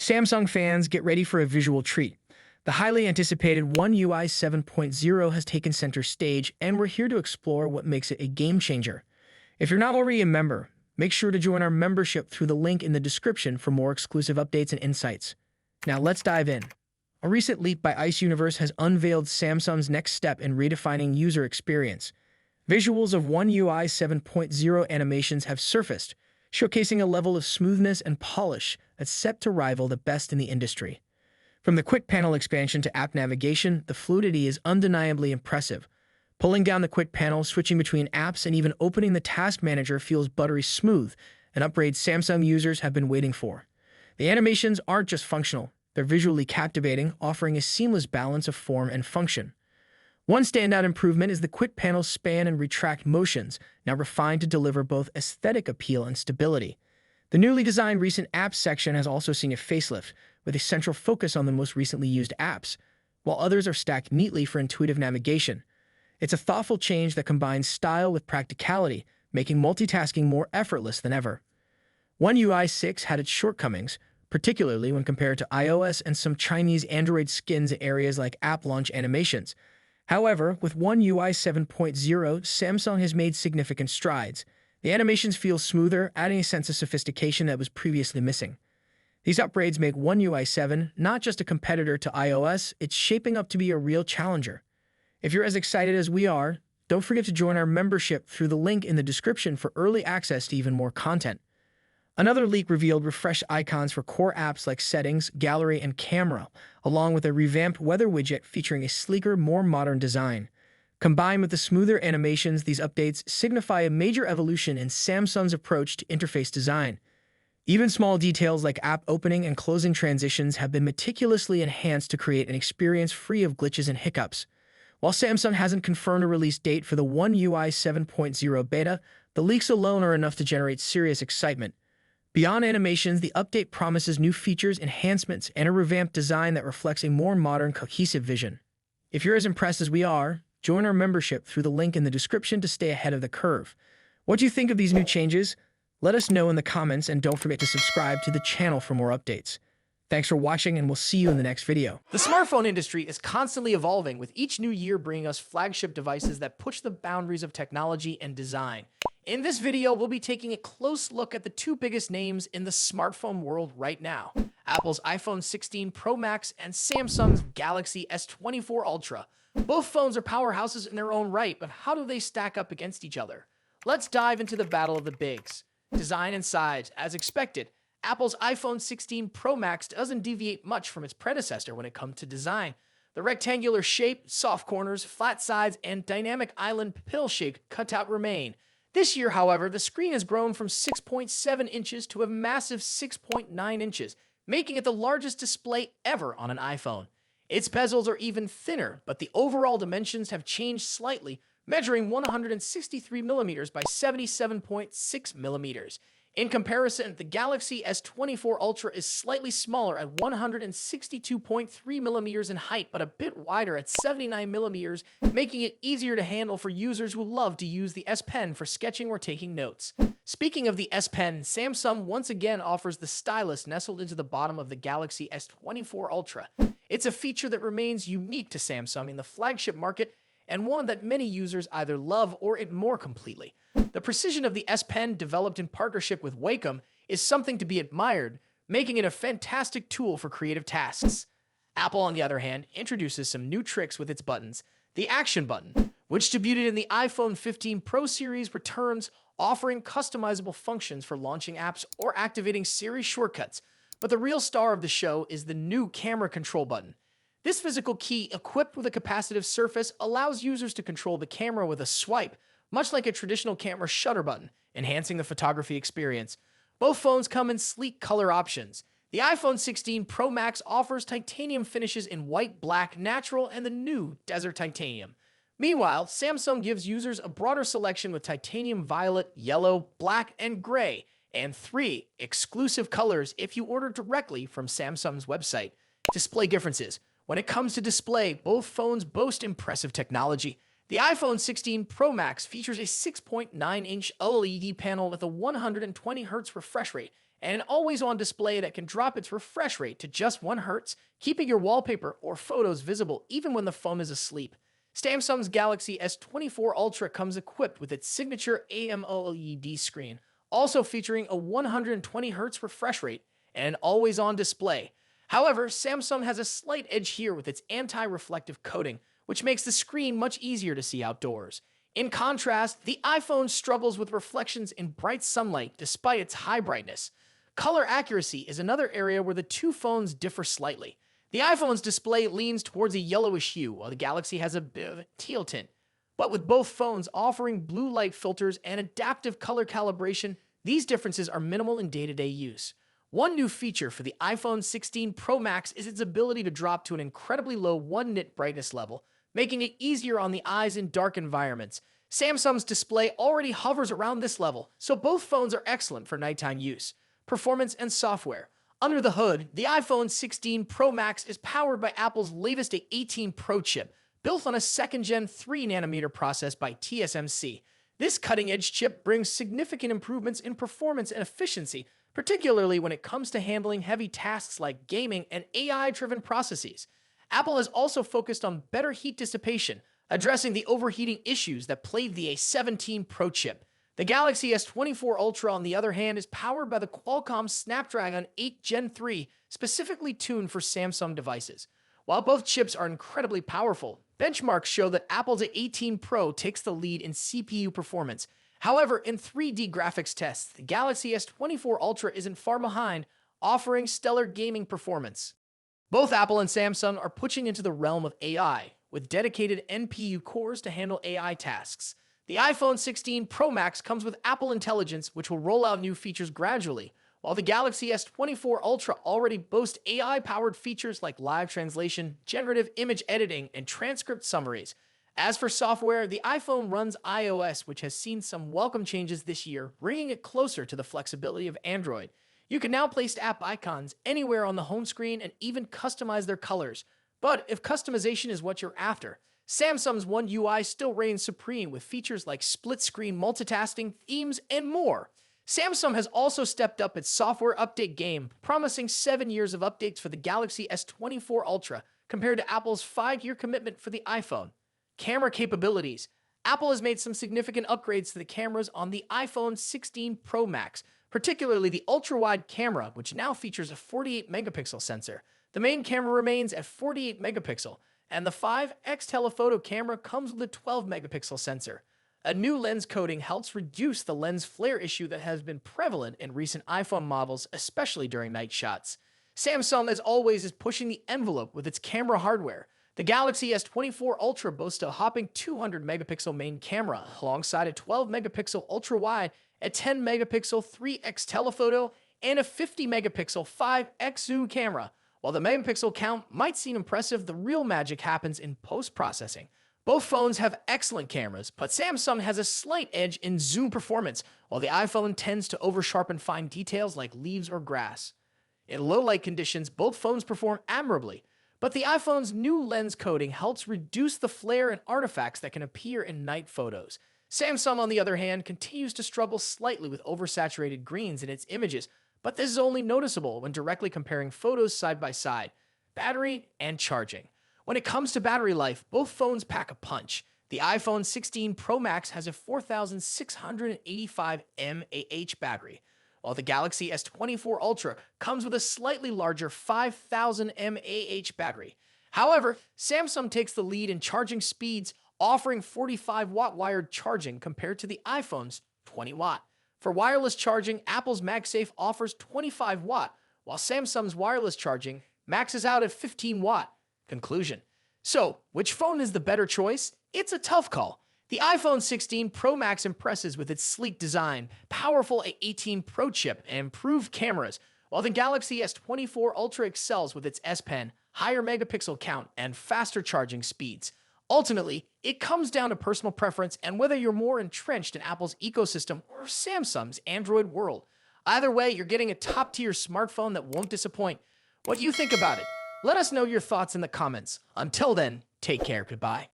Samsung fans, get ready for a visual treat. The highly anticipated One UI 7.0 has taken center stage, and we're here to explore what makes it a game changer. If you're not already a member, make sure to join our membership through the link in the description for more exclusive updates and insights. Now let's dive in. A recent leak by Ice Universe has unveiled Samsung's next step in redefining user experience. Visuals of One UI 7.0 animations have surfaced, showcasing a level of smoothness and polish that's set to rival the best in the industry. From the quick panel expansion to app navigation, the fluidity is undeniably impressive. Pulling down the quick panel, switching between apps, and even opening the task manager feels buttery smooth, an upgrade Samsung users have been waiting for. The animations aren't just functional, they're visually captivating, offering a seamless balance of form and function. One standout improvement is the quick panel span and retract motions, now refined to deliver both aesthetic appeal and stability. The newly designed recent apps section has also seen a facelift, with a central focus on the most recently used apps, while others are stacked neatly for intuitive navigation. It's a thoughtful change that combines style with practicality, making multitasking more effortless than ever. One UI 6 had its shortcomings, particularly when compared to iOS and some Chinese Android skins in areas like app launch animations. However, with One UI 7.0, Samsung has made significant strides. The animations feel smoother, adding a sense of sophistication that was previously missing. These upgrades make One UI 7 not just a competitor to iOS, it's shaping up to be a real challenger. If you're as excited as we are, don't forget to join our membership through the link in the description for early access to even more content. Another leak revealed refreshed icons for core apps like Settings, Gallery, and Camera, along with a revamped weather widget featuring a sleeker, more modern design. Combined with the smoother animations, these updates signify a major evolution in Samsung's approach to interface design. Even small details like app opening and closing transitions have been meticulously enhanced to create an experience free of glitches and hiccups. While Samsung hasn't confirmed a release date for the One UI 7.0 beta, the leaks alone are enough to generate serious excitement. Beyond animations, the update promises new features, enhancements, and a revamped design that reflects a more modern, cohesive vision. If you're as impressed as we are, join our membership through the link in the description to stay ahead of the curve. What do you think of these new changes? Let us know in the comments, and don't forget to subscribe to the channel for more updates. Thanks for watching, and we'll see you in the next video. The smartphone industry is constantly evolving, with each new year bringing us flagship devices that push the boundaries of technology and design. In this video, we'll be taking a close look at the two biggest names in the smartphone world right now: Apple's iPhone 16 Pro Max and Samsung's Galaxy S24 Ultra. Both phones are powerhouses in their own right, but how do they stack up against each other? Let's dive into the battle of the bigs. Design and size. As expected, Apple's iPhone 16 Pro Max doesn't deviate much from its predecessor when it comes to design. The rectangular shape, soft corners, flat sides, and dynamic island pill-shaped cutout remain. This year, however, the screen has grown from 6.7 inches to a massive 6.9 inches, making it the largest display ever on an iPhone. Its bezels are even thinner, but the overall dimensions have changed slightly, measuring 163 millimeters by 77.6 millimeters. In comparison, the Galaxy S24 Ultra is slightly smaller at 162.3 millimeters in height, but a bit wider at 79 millimeters, making it easier to handle for users who love to use the S Pen for sketching or taking notes. Speaking of the S Pen, Samsung once again offers the stylus nestled into the bottom of the Galaxy S24 Ultra. It's a feature that remains unique to Samsung in the flagship market, and one that many users either love or ignore completely. The precision of the S Pen, developed in partnership with Wacom, is something to be admired, making it a fantastic tool for creative tasks. Apple, on the other hand, introduces some new tricks with its buttons. The Action button, which debuted in the iPhone 15 Pro series, returns, offering customizable functions for launching apps or activating Siri shortcuts. But the real star of the show is the new Camera Control button. This physical key, equipped with a capacitive surface, allows users to control the camera with a swipe, much like a traditional camera shutter button, enhancing the photography experience. Both phones come in sleek color options. The iPhone 16 Pro Max offers titanium finishes in white, black, natural, and the new Desert Titanium. Meanwhile, Samsung gives users a broader selection with titanium violet, yellow, black, and gray, and 3 exclusive colors if you order directly from Samsung's website. Display differences. When it comes to display, both phones boast impressive technology. The iPhone 16 Pro Max features a 6.9-inch OLED panel with a 120Hz refresh rate and an always-on display that can drop its refresh rate to just 1 Hz, keeping your wallpaper or photos visible even when the phone is asleep. Samsung's Galaxy S24 Ultra comes equipped with its signature AMOLED screen, also featuring a 120 Hz refresh rate and an always-on display. However, Samsung has a slight edge here with its anti-reflective coating, which makes the screen much easier to see outdoors. In contrast, the iPhone struggles with reflections in bright sunlight despite its high brightness. Color accuracy is another area where the two phones differ slightly. The iPhone's display leans towards a yellowish hue, while the Galaxy has a bit of a teal tint. But with both phones offering blue light filters and adaptive color calibration, these differences are minimal in day-to-day use. One new feature for the iPhone 16 Pro Max is its ability to drop to an incredibly low 1 nit brightness level, making it easier on the eyes in dark environments. Samsung's display already hovers around this level, so both phones are excellent for nighttime use. Performance and software. Under the hood, the iPhone 16 Pro Max is powered by Apple's latest A18 Pro chip, built on a second-gen 3nm process by TSMC. This cutting-edge chip brings significant improvements in performance and efficiency, particularly when it comes to handling heavy tasks like gaming and AI-driven processes. Apple has also focused on better heat dissipation, addressing the overheating issues that plagued the A17 Pro chip. The Galaxy S24 Ultra, on the other hand, is powered by the Qualcomm Snapdragon 8 Gen 3, specifically tuned for Samsung devices. While both chips are incredibly powerful, benchmarks show that Apple's A18 Pro takes the lead in CPU performance. However, in 3D graphics tests, the Galaxy S24 Ultra isn't far behind, offering stellar gaming performance. Both Apple and Samsung are pushing into the realm of AI, with dedicated NPU cores to handle AI tasks. The iPhone 16 Pro Max comes with Apple Intelligence, which will roll out new features gradually, while the Galaxy S24 Ultra already boasts AI-powered features like live translation, generative image editing, and transcript summaries. As for software, the iPhone runs iOS, which has seen some welcome changes this year, bringing it closer to the flexibility of Android. You can now place app icons anywhere on the home screen and even customize their colors. But if customization is what you're after, Samsung's One UI still reigns supreme with features like split-screen multitasking, themes, and more. Samsung has also stepped up its software update game, promising 7 years of updates for the Galaxy S24 Ultra, compared to Apple's 5-year commitment for the iPhone. Camera capabilities. Apple has made some significant upgrades to the cameras on the iPhone 16 Pro Max, particularly the ultra-wide camera, which now features a 48-megapixel sensor. The main camera remains at 48 megapixel, and the 5x telephoto camera comes with a 12-megapixel sensor. A new lens coating helps reduce the lens flare issue that has been prevalent in recent iPhone models, especially during night shots. Samsung, as always, is pushing the envelope with its camera hardware. The Galaxy S24 Ultra boasts a hopping 200-megapixel main camera, alongside a 12-megapixel ultra-wide, a 10-megapixel 3x telephoto, and a 50-megapixel 5x zoom camera. While the megapixel count might seem impressive, the real magic happens in post-processing. Both phones have excellent cameras, but Samsung has a slight edge in zoom performance, while the iPhone tends to over-sharpen fine details like leaves or grass. In low-light conditions, both phones perform admirably, but the iPhone's new lens coating helps reduce the flare and artifacts that can appear in night photos. Samsung, on the other hand, continues to struggle slightly with oversaturated greens in its images, but this is only noticeable when directly comparing photos side by side. Battery and charging. When it comes to battery life, both phones pack a punch. The iPhone 16 Pro Max has a 4,685 mAh battery, while the Galaxy S24 Ultra comes with a slightly larger 5,000 mAh battery. However, Samsung takes the lead in charging speeds, offering 45-watt wired charging compared to the iPhone's 20-watt. For wireless charging, Apple's MagSafe offers 25-watt, while Samsung's wireless charging maxes out at 15-watt. Conclusion. So, which phone is the better choice? It's a tough call. The iPhone 16 Pro Max impresses with its sleek design, powerful A18 Pro chip, and improved cameras, while the Galaxy S24 Ultra excels with its S Pen, higher megapixel count, and faster charging speeds. Ultimately, it comes down to personal preference and whether you're more entrenched in Apple's ecosystem or Samsung's Android world. Either way, you're getting a top-tier smartphone that won't disappoint. What do you think about it? Let us know your thoughts in the comments. Until then, take care. Goodbye.